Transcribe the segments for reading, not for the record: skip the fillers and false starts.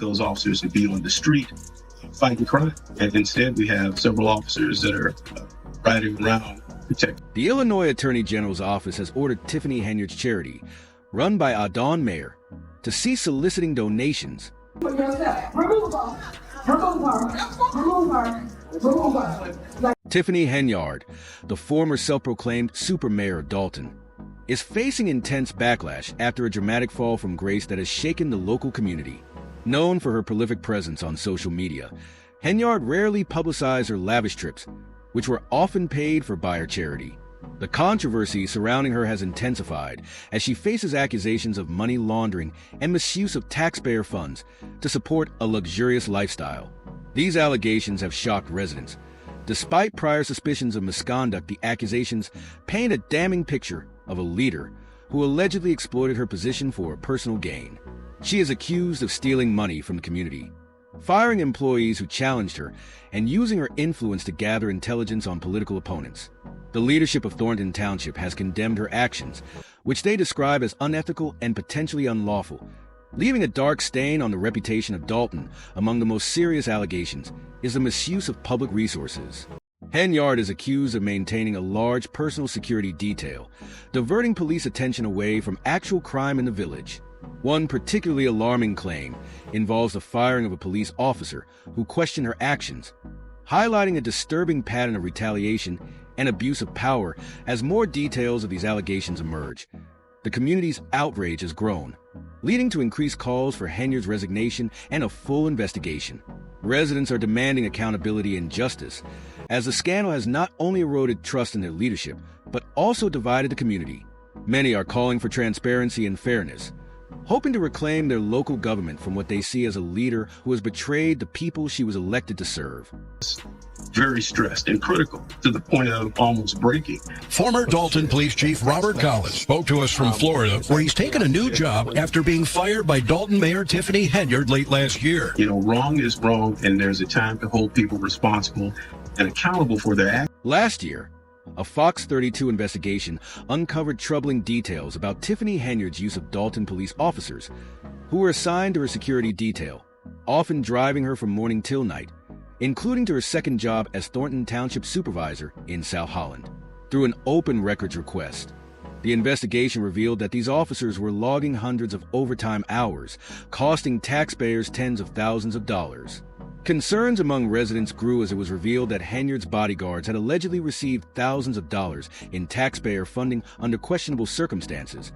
those officers to be on the street fighting crime. And instead, we have several officers that are riding around protecting. The Illinois Attorney General's office has ordered Tiffany Henyard's charity, run by Adon Mayer, to cease soliciting donations. Remove her. Remove her. Remove her. Remove her. Tiffany Henyard, the former self-proclaimed super mayor of Dalton, is facing intense backlash after a dramatic fall from grace that has shaken the local community. Known for her prolific presence on social media, Henyard rarely publicized her lavish trips, which were often paid for by her charity. The controversy surrounding her has intensified as she faces accusations of money laundering and misuse of taxpayer funds to support a luxurious lifestyle. These allegations have shocked residents. Despite prior suspicions of misconduct, the accusations paint a damning picture of a leader who allegedly exploited her position for personal gain. She is accused of stealing money from the community, firing employees who challenged her, and using her influence to gather intelligence on political opponents. The leadership of Thornton Township has condemned her actions, which they describe as unethical and potentially unlawful, leaving a dark stain on the reputation of Dalton. Among the most serious allegations is the misuse of public resources. Henyard is accused of maintaining a large personal security detail, diverting police attention away from actual crime in the village. One particularly alarming claim involves the firing of a police officer who questioned her actions, highlighting a disturbing pattern of retaliation and abuse of power. As more details of these allegations emerge, the community's outrage has grown, leading to increased calls for Henyard's resignation and a full investigation. Residents are demanding accountability and justice, as the scandal has not only eroded trust in their leadership, but also divided the community. Many are calling for transparency and fairness, hoping to reclaim their local government from what they see as a leader who has betrayed the people she was elected to serve. Very stressed and critical to the point of almost breaking. Former Dalton Police Chief Robert Collins spoke to us from Florida, where he's taken a new job after being fired by Dalton Mayor Tiffany Henyard late last year. You know, wrong is wrong, and there's a time to hold people responsible and accountable for their actions. Last year, a Fox 32 investigation uncovered troubling details about Tiffany Henyard's use of Dalton police officers, who were assigned to her security detail, often driving her from morning till night, including to her second job as Thornton Township Supervisor in South Holland. Through an open records request, the investigation revealed that these officers were logging hundreds of overtime hours, costing taxpayers tens of thousands of dollars. Concerns among residents grew as it was revealed that Henyard's bodyguards had allegedly received thousands of dollars in taxpayer funding under questionable circumstances.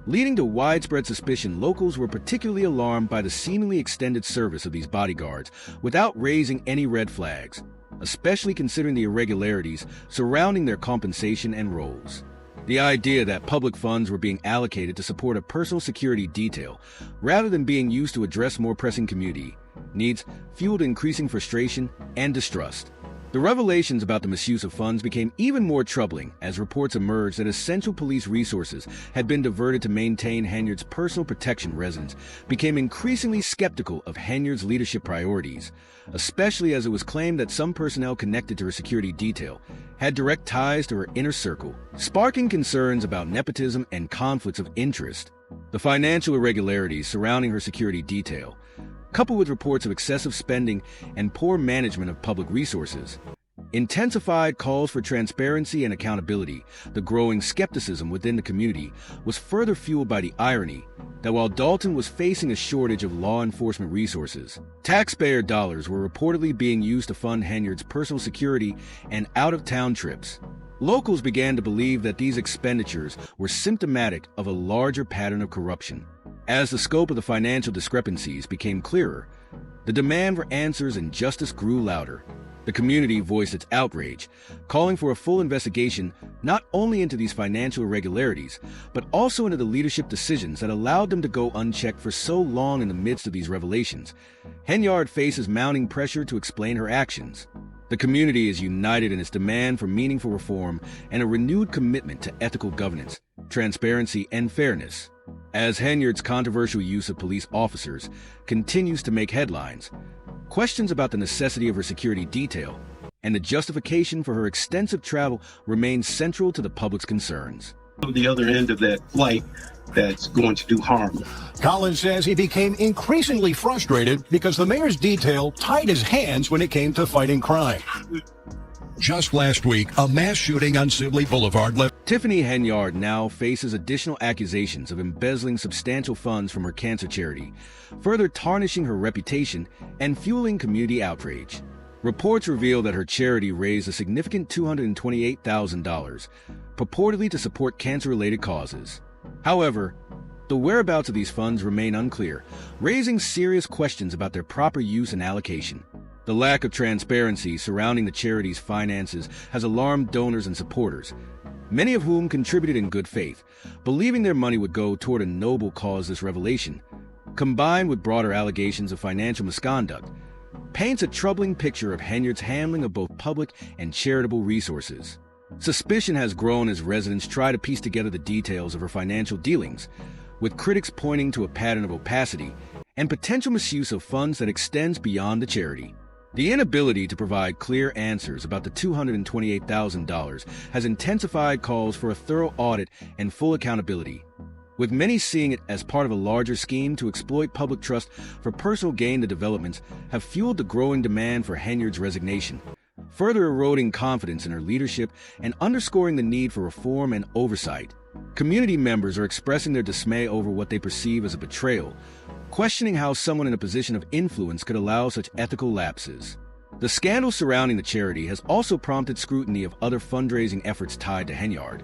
Leading to widespread suspicion, locals were particularly alarmed by the seemingly extended service of these bodyguards without raising any red flags, especially considering the irregularities surrounding their compensation and roles. The idea that public funds were being allocated to support a personal security detail rather than being used to address more pressing community needs fueled increasing frustration and distrust. The revelations about the misuse of funds became even more troubling as reports emerged that essential police resources had been diverted to maintain Henyard's personal protection. Residents became increasingly skeptical of Henyard's leadership priorities, especially as it was claimed that some personnel connected to her security detail had direct ties to her inner circle, sparking concerns about nepotism and conflicts of interest. The financial irregularities surrounding her security detail, coupled with reports of excessive spending and poor management of public resources, intensified calls for transparency and accountability. The growing skepticism within the community was further fueled by the irony that while Dalton was facing a shortage of law enforcement resources, taxpayer dollars were reportedly being used to fund Henyard's personal security and out-of-town trips. Locals began to believe that these expenditures were symptomatic of a larger pattern of corruption. As the scope of the financial discrepancies became clearer, the demand for answers and justice grew louder. The community voiced its outrage, calling for a full investigation not only into these financial irregularities, but also into the leadership decisions that allowed them to go unchecked for so long. In the midst of these revelations, Henyard faces mounting pressure to explain her actions. The community is united in its demand for meaningful reform and a renewed commitment to ethical governance, transparency, and fairness. As Henyard's controversial use of police officers continues to make headlines, questions about the necessity of her security detail and the justification for her extensive travel remain central to the public's concerns. on the other end of that flight that's going to do harm. Collins says he became increasingly frustrated because the mayor's detail tied his hands when it came to fighting crime. Just last week, a mass shooting on Sibley Boulevard left Tiffany Henyard now faces additional accusations of embezzling substantial funds from her cancer charity, further tarnishing her reputation and fueling community outrage. Reports reveal that her charity raised a significant $228,000, purportedly to support cancer-related causes. However, the whereabouts of these funds remain unclear, raising serious questions about their proper use and allocation. The lack of transparency surrounding the charity's finances has alarmed donors and supporters, many of whom contributed in good faith, believing their money would go toward a noble cause. This revelation, combined with broader allegations of financial misconduct, paints a troubling picture of Henyard's handling of both public and charitable resources. Suspicion has grown as residents try to piece together the details of her financial dealings, with critics pointing to a pattern of opacity and potential misuse of funds that extends beyond the charity. The inability to provide clear answers about the $228,000 has intensified calls for a thorough audit and full accountability, with many seeing it as part of a larger scheme to exploit public trust for personal gain. The developments have fueled the growing demand for Henyard's resignation, further eroding confidence in her leadership and underscoring the need for reform and oversight. Community members are expressing their dismay over what they perceive as a betrayal, questioning how someone in a position of influence could allow such ethical lapses. The scandal surrounding the charity has also prompted scrutiny of other fundraising efforts tied to Henyard,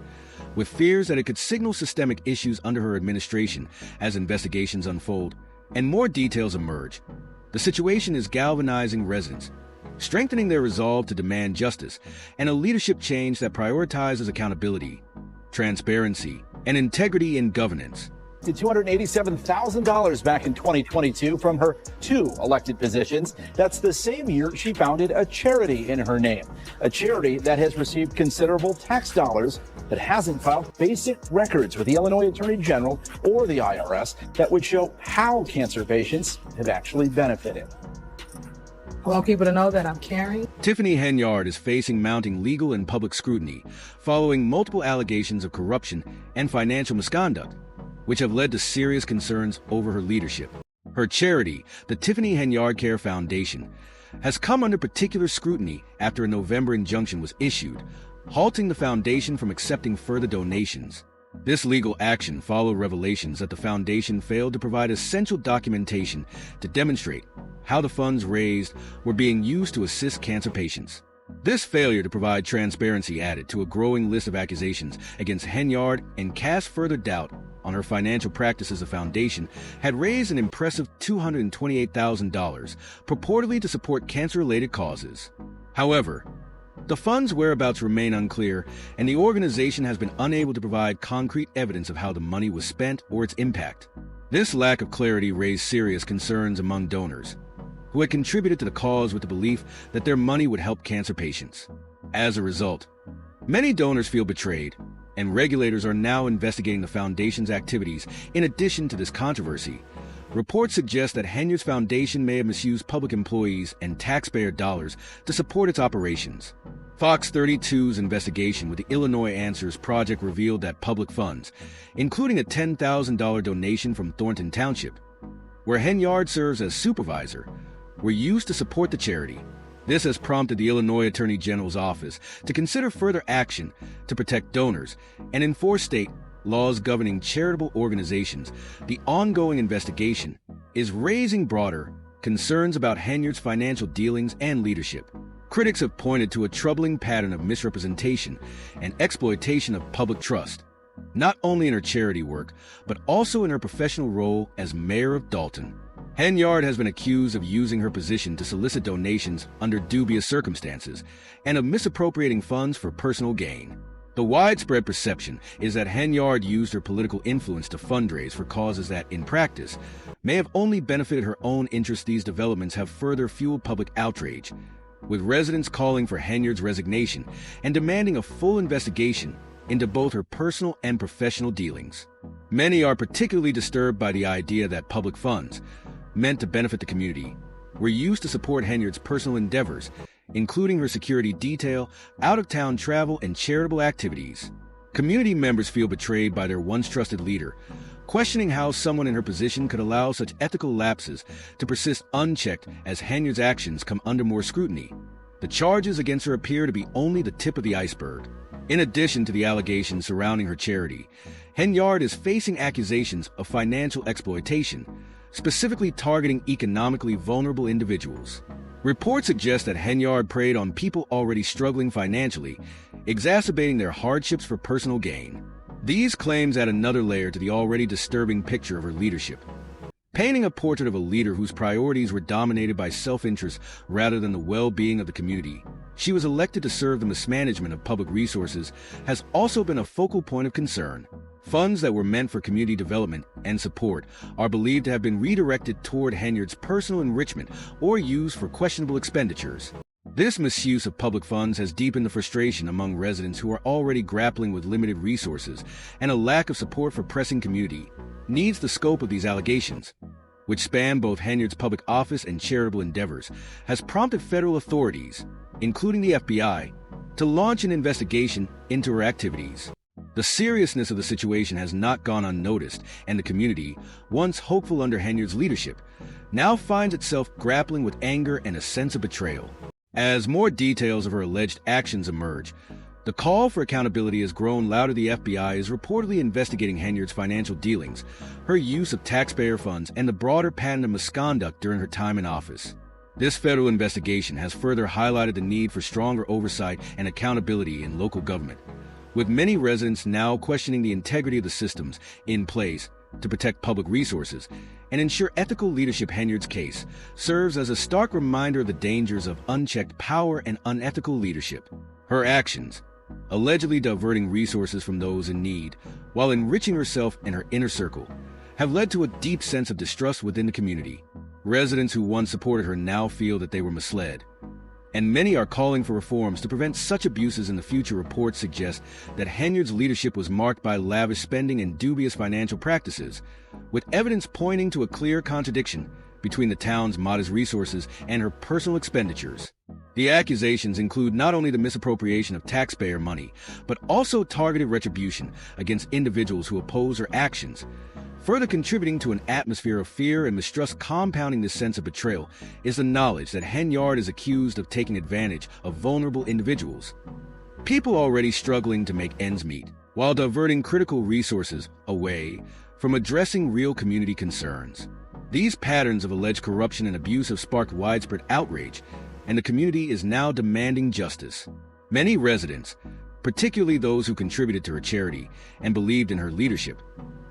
with fears that it could signal systemic issues under her administration as investigations unfold and more details emerge. The situation is galvanizing residents, strengthening their resolve to demand justice and a leadership change that prioritizes accountability, transparency, and integrity in governance. To $287,000 back in 2022 from her 2 elected positions. That's the same year she founded a charity in her name, a charity that has received considerable tax dollars but hasn't filed basic records with the Illinois Attorney General or the IRS that would show how cancer patients have actually benefited. I want people to know that I'm caring. Tiffany Henyard is facing mounting legal and public scrutiny following multiple allegations of corruption and financial misconduct, which have led to serious concerns over her leadership. Her charity, the Tiffany Henyard Care Foundation, has come under particular scrutiny after a November injunction was issued, halting the foundation from accepting further donations. This legal action followed revelations that the foundation failed to provide essential documentation to demonstrate how the funds raised were being used to assist cancer patients. This failure to provide transparency added to a growing list of accusations against Henyard and cast further doubt on her financial practices. The foundation had raised an impressive $228,000, purportedly to support cancer-related causes. However, the funds' whereabouts remain unclear, and the organization has been unable to provide concrete evidence of how the money was spent or its impact. This lack of clarity raised serious concerns among donors, who had contributed to the cause with the belief that their money would help cancer patients. As a result, many donors feel betrayed, and regulators are now investigating the foundation's activities. In addition to this controversy, reports suggest that Henyard's foundation may have misused public employees and taxpayer dollars to support its operations. Fox 32's investigation with the Illinois Answers Project revealed that public funds, including a $10,000 donation from Thornton Township, where Henyard serves as supervisor, were used to support the charity. This has prompted the Illinois Attorney General's office to consider further action to protect donors and enforce state laws governing charitable organizations. The ongoing investigation is raising broader concerns about Henyard's financial dealings and leadership. Critics have pointed to a troubling pattern of misrepresentation and exploitation of public trust, not only in her charity work, but also in her professional role as mayor of Dalton. Henyard has been accused of using her position to solicit donations under dubious circumstances and of misappropriating funds for personal gain. The widespread perception is that Henyard used her political influence to fundraise for causes that, in practice, may have only benefited her own interests. These developments have further fueled public outrage, with residents calling for Henyard's resignation and demanding a full investigation into both her personal and professional dealings. Many are particularly disturbed by the idea that public funds, meant to benefit the community, were used to support Henyard's personal endeavors, including her security detail, out-of-town travel, and charitable activities. Community members feel betrayed by their once trusted leader, questioning how someone in her position could allow such ethical lapses to persist unchecked as Henyard's actions come under more scrutiny. The charges against her appear to be only the tip of the iceberg. In addition to the allegations surrounding her charity, Henyard is facing accusations of financial exploitation, specifically targeting economically vulnerable individuals. Reports suggest that Henyard preyed on people already struggling financially, exacerbating their hardships for personal gain. These claims add another layer to the already disturbing picture of her leadership, painting a portrait of a leader whose priorities were dominated by self-interest rather than the well-being of the community. She was elected to serve. The mismanagement of public resources has also been a focal point of concern. Funds that were meant for community development and support are believed to have been redirected toward Henyard's personal enrichment or used for questionable expenditures. This misuse of public funds has deepened the frustration among residents who are already grappling with limited resources and a lack of support for pressing community needs. The scope of these allegations, which span both Henyard's public office and charitable endeavors, has prompted federal authorities, including the FBI, to launch an investigation into her activities. The seriousness of the situation has not gone unnoticed, and the community, once hopeful under Henyard's leadership, now finds itself grappling with anger and a sense of betrayal. As more details of her alleged actions emerge, the call for accountability has grown louder. The FBI is reportedly investigating Henyard's financial dealings, her use of taxpayer funds, and the broader pattern of misconduct during her time in office. This federal investigation has further highlighted the need for stronger oversight and accountability in local government, with many residents now questioning the integrity of the systems in place to protect public resources and ensure ethical leadership. Henyard's case serves as a stark reminder of the dangers of unchecked power and unethical leadership. Her actions, allegedly diverting resources from those in need while enriching herself and her inner circle, have led to a deep sense of distrust within the community. Residents who once supported her now feel that they were misled, and many are calling for reforms to prevent such abuses in the future. Reports suggest that Henyard's leadership was marked by lavish spending and dubious financial practices, with evidence pointing to a clear contradiction between the town's modest resources and her personal expenditures. The accusations include not only the misappropriation of taxpayer money, but also targeted retribution against individuals who oppose her actions. Further contributing to an atmosphere of fear and mistrust compounding this sense of betrayal is the knowledge that Henyard is accused of taking advantage of vulnerable individuals, people already struggling to make ends meet, while diverting critical resources away from addressing real community concerns. These patterns of alleged corruption and abuse have sparked widespread outrage, and the community is now demanding justice. Many residents, particularly those who contributed to her charity and believed in her leadership,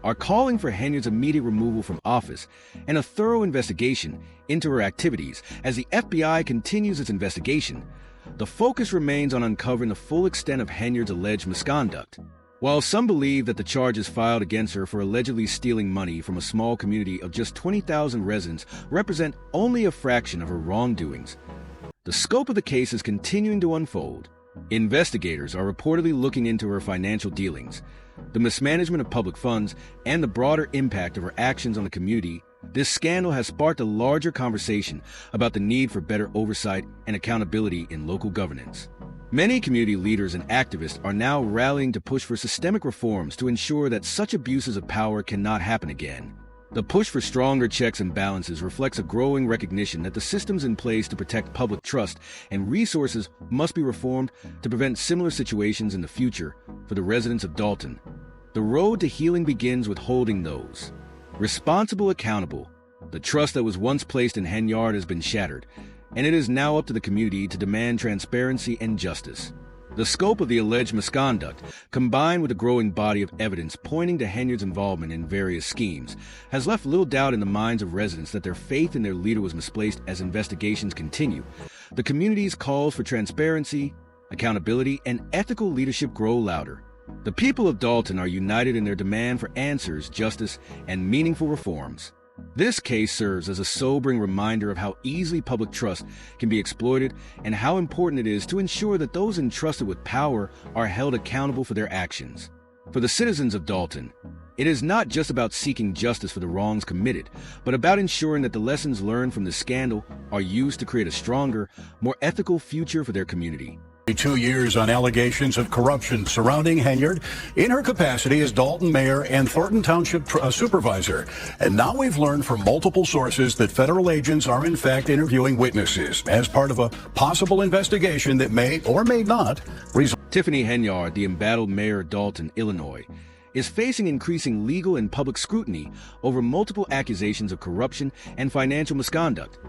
are calling for Henyard's immediate removal from office and a thorough investigation into her activities. As the FBI continues its investigation, the focus remains on uncovering the full extent of Henyard's alleged misconduct. While some believe that the charges filed against her for allegedly stealing money from a small community of just 20,000 residents represent only a fraction of her wrongdoings, the scope of the case is continuing to unfold. Investigators are reportedly looking into her financial dealings, the mismanagement of public funds, and the broader impact of her actions on the community. This scandal has sparked a larger conversation about the need for better oversight and accountability in local governance. Many community leaders and activists are now rallying to push for systemic reforms to ensure that such abuses of power cannot happen again. The push for stronger checks and balances reflects a growing recognition that the systems in place to protect public trust and resources must be reformed to prevent similar situations in the future. For the residents of Dalton, the road to healing begins with holding those responsible accountable. The trust that was once placed in Henyard has been shattered, and it is now up to the community to demand transparency and justice. The scope of the alleged misconduct, combined with a growing body of evidence pointing to Henyard's involvement in various schemes, has left little doubt in the minds of residents that their faith in their leader was misplaced. As investigations continue, the community's calls for transparency, accountability, and ethical leadership grow louder. The people of Dalton are united in their demand for answers, justice, and meaningful reforms. This case serves as a sobering reminder of how easily public trust can be exploited and how important it is to ensure that those entrusted with power are held accountable for their actions. For the citizens of Dalton, it is not just about seeking justice for the wrongs committed, but about ensuring that the lessons learned from the scandal are used to create a stronger, more ethical future for their community. 2 years on allegations of corruption surrounding Henyard in her capacity as Dalton mayor and Thornton Township supervisor. And now we've learned from multiple sources that federal agents are in fact interviewing witnesses as part of a possible investigation that may or may not result. Tiffany Henyard, the embattled mayor of Dalton, Illinois, is facing increasing legal and public scrutiny over multiple accusations of corruption and financial misconduct,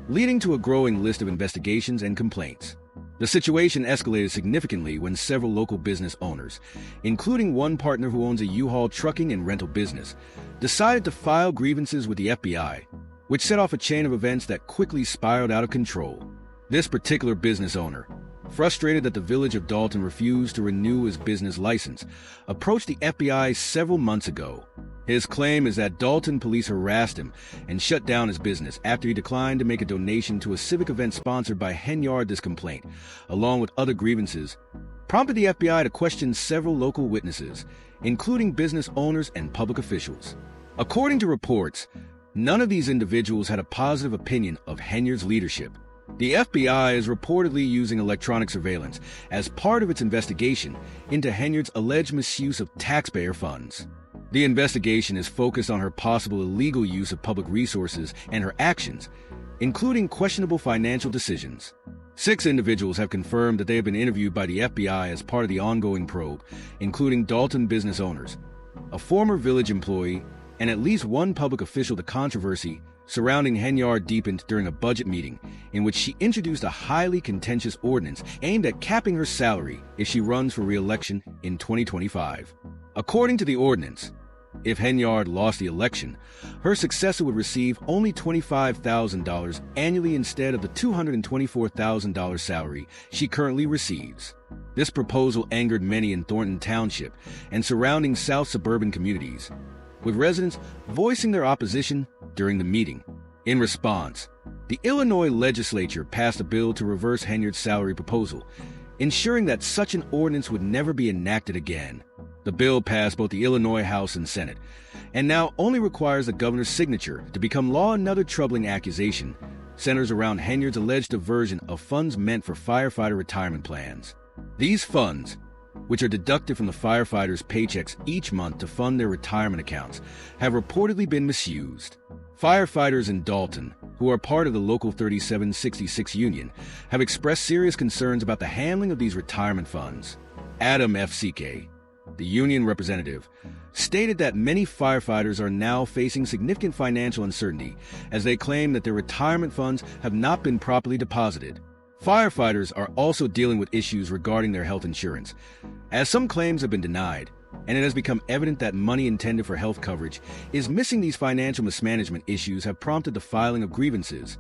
leading to a growing list of investigations and complaints. The situation escalated significantly when several local business owners, including one partner who owns a U-Haul trucking and rental business, decided to file grievances with the FBI, which set off a chain of events that quickly spiraled out of control. This particular business owner, frustrated that the village of Dalton refused to renew his business license, approached the FBI several months ago. His claim is that Dalton police harassed him and shut down his business after he declined to make a donation to a civic event sponsored by Henyard. This complaint, along with other grievances, prompted the FBI to question several local witnesses, including business owners and public officials. According to reports, none of these individuals had a positive opinion of Henyard's leadership. The FBI is reportedly using electronic surveillance as part of its investigation into Henyard's alleged misuse of taxpayer funds. The investigation is focused on her possible illegal use of public resources and her actions, including questionable financial decisions. 6 individuals have confirmed that they have been interviewed by the FBI as part of the ongoing probe, including Dalton business owners, a former village employee, and at least one public official. The controversy surrounding Henyard deepened during a budget meeting in which she introduced a highly contentious ordinance aimed at capping her salary if she runs for re-election in 2025. According to the ordinance, if Henyard lost the election, her successor would receive only $25,000 annually instead of the $224,000 salary she currently receives. This proposal angered many in Thornton Township and surrounding South suburban communities, with residents voicing their opposition during the meeting. In response, the Illinois legislature passed a bill to reverse Henyard's salary proposal, ensuring that such an ordinance would never be enacted again. The bill passed both the Illinois House and Senate, and now only requires the governor's signature to become law. Another troubling accusation centers around Henyard's alleged diversion of funds meant for firefighter retirement plans. These funds, which are deducted from the firefighters' paychecks each month to fund their retirement accounts, have reportedly been misused. Firefighters in Dalton, who are part of the Local 3766 union, have expressed serious concerns about the handling of these retirement funds. Adam F.C.K., the union representative, stated that many firefighters are now facing significant financial uncertainty as they claim that their retirement funds have not been properly deposited. Firefighters are also dealing with issues regarding their health insurance, as some claims have been denied, and it has become evident that money intended for health coverage is missing. These financial mismanagement issues have prompted the filing of grievances,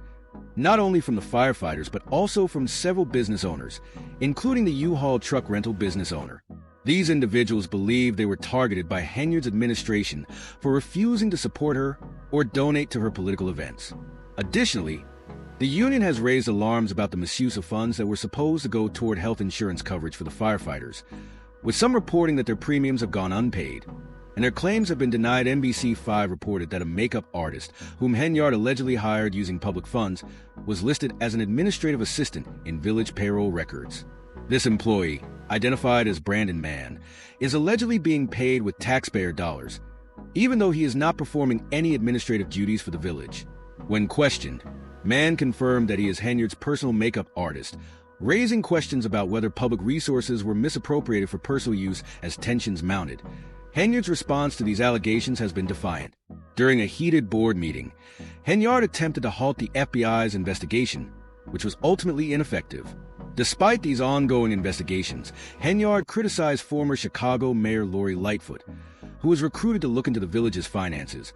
not only from the firefighters but also from several business owners, including the U-Haul truck rental business owner. These individuals believe they were targeted by Henyard's administration for refusing to support her or donate to her political events. Additionally, the union has raised alarms about the misuse of funds that were supposed to go toward health insurance coverage for the firefighters, with some reporting that their premiums have gone unpaid, and their claims have been denied. NBC5 reported that a makeup artist, whom Henyard allegedly hired using public funds, was listed as an administrative assistant in village payroll records. This employee, identified as Brandon Mann, is allegedly being paid with taxpayer dollars, even though he is not performing any administrative duties for the village. When questioned, Mann confirmed that he is Henyard's personal makeup artist, raising questions about whether public resources were misappropriated for personal use as tensions mounted. Henyard's response to these allegations has been defiant. During a heated board meeting, Henyard attempted to halt the FBI's investigation, which was ultimately ineffective. Despite these ongoing investigations, Henyard criticized former Chicago Mayor Lori Lightfoot, who was recruited to look into the village's finances,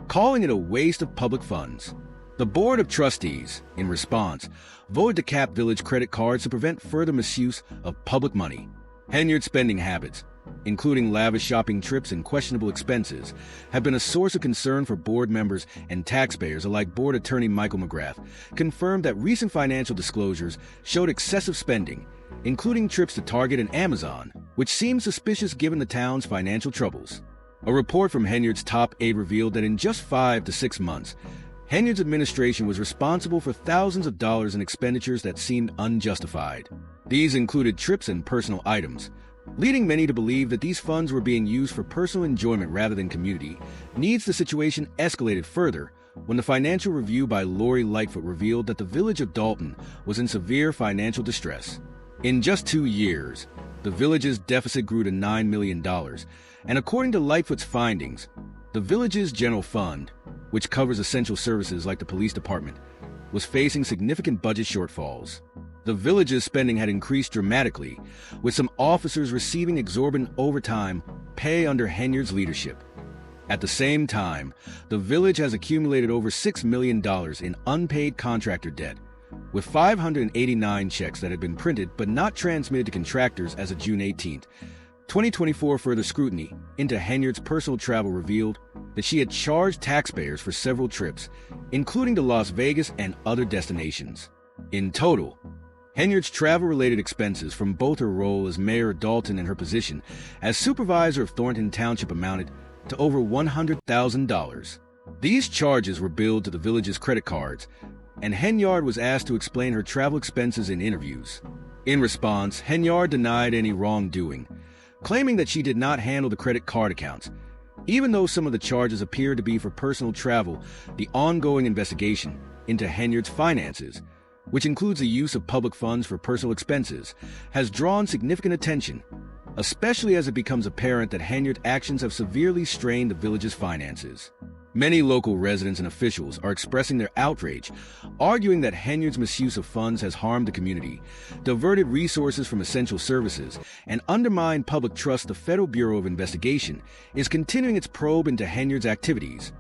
calling it a waste of public funds. The Board of Trustees, in response, voted to cap village credit cards to prevent further misuse of public money. Henyard's spending habits, including lavish shopping trips and questionable expenses, have been a source of concern for board members and taxpayers alike. Board Attorney Michael McGrath confirmed that recent financial disclosures showed excessive spending, including trips to Target and Amazon, which seems suspicious given the town's financial troubles. A report from Henyard's top aide revealed that in just 5 to 6 months, Henyard's administration was responsible for thousands of dollars in expenditures that seemed unjustified. These included trips and personal items, leading many to believe that these funds were being used for personal enjoyment rather than community needs. The situation escalated further when the financial review by Lori Lightfoot revealed that the village of Dalton was in severe financial distress. In just 2 years, the village's deficit grew to $9 million, and according to Lightfoot's findings, the village's general fund, which covers essential services like the police department, was facing significant budget shortfalls. The village's spending had increased dramatically, with some officers receiving exorbitant overtime pay under Henyard's leadership. At the same time, the village has accumulated over $6 million in unpaid contractor debt, with 589 checks that had been printed but not transmitted to contractors as of June 18th. 2024 further scrutiny into Henyard's personal travel revealed that she had charged taxpayers for several trips, including to Las Vegas and other destinations. In total, Henyard's travel-related expenses from both her role as mayor of Dalton and her position as supervisor of Thornton Township amounted to over $100,000. These charges were billed to the village's credit cards, and Henyard was asked to explain her travel expenses in interviews. In response, Henyard denied any wrongdoing, claiming that she did not handle the credit card accounts. Even though some of the charges appear to be for personal travel, the ongoing investigation into Henyard's finances, which includes the use of public funds for personal expenses, has drawn significant attention, especially as it becomes apparent that Henyard's actions have severely strained the village's finances. Many local residents and officials are expressing their outrage, arguing that Henyard's misuse of funds has harmed the community, diverted resources from essential services, and undermined public trust. The Federal Bureau of Investigation is continuing its probe into Henyard's activities,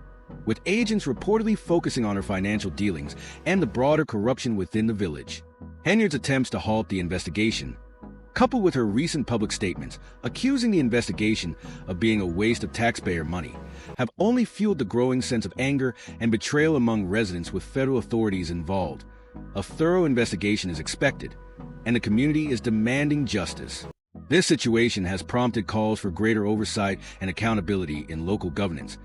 with agents reportedly focusing on her financial dealings and the broader corruption within the village. Henyard's attempts to halt the investigation, coupled with her recent public statements accusing the investigation of being a waste of taxpayer money, have only fueled the growing sense of anger and betrayal among residents, with federal authorities involved. A thorough investigation is expected, and the community is demanding justice. This situation has prompted calls for greater oversight and accountability in local governance,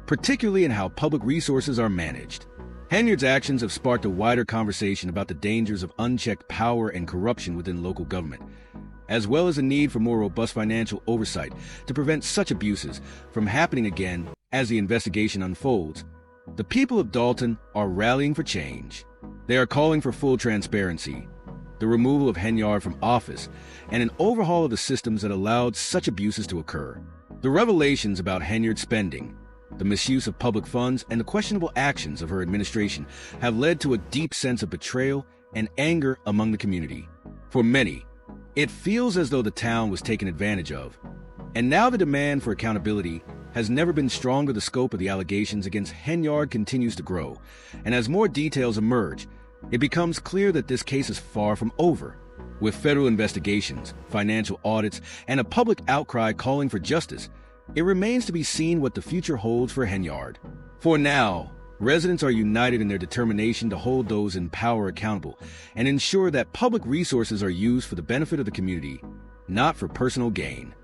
particularly in how public resources are managed. Henyard's actions have sparked a wider conversation about the dangers of unchecked power and corruption within local government, as well as the need for more robust financial oversight to prevent such abuses from happening again. As the investigation unfolds, the people of Dalton are rallying for change. They are calling for full transparency, the removal of Henyard from office, and an overhaul of the systems that allowed such abuses to occur. The revelations about Henyard's spending, the misuse of public funds, and the questionable actions of her administration have led to a deep sense of betrayal and anger among the community. For many, it feels as though the town was taken advantage of, and now the demand for accountability has never been stronger. The scope of the allegations against Henyard continues to grow, and as more details emerge, it becomes clear that this case is far from over. With federal investigations, financial audits, and a public outcry calling for justice, it remains to be seen what the future holds for Henyard. For now, residents are united in their determination to hold those in power accountable and ensure that public resources are used for the benefit of the community, not for personal gain.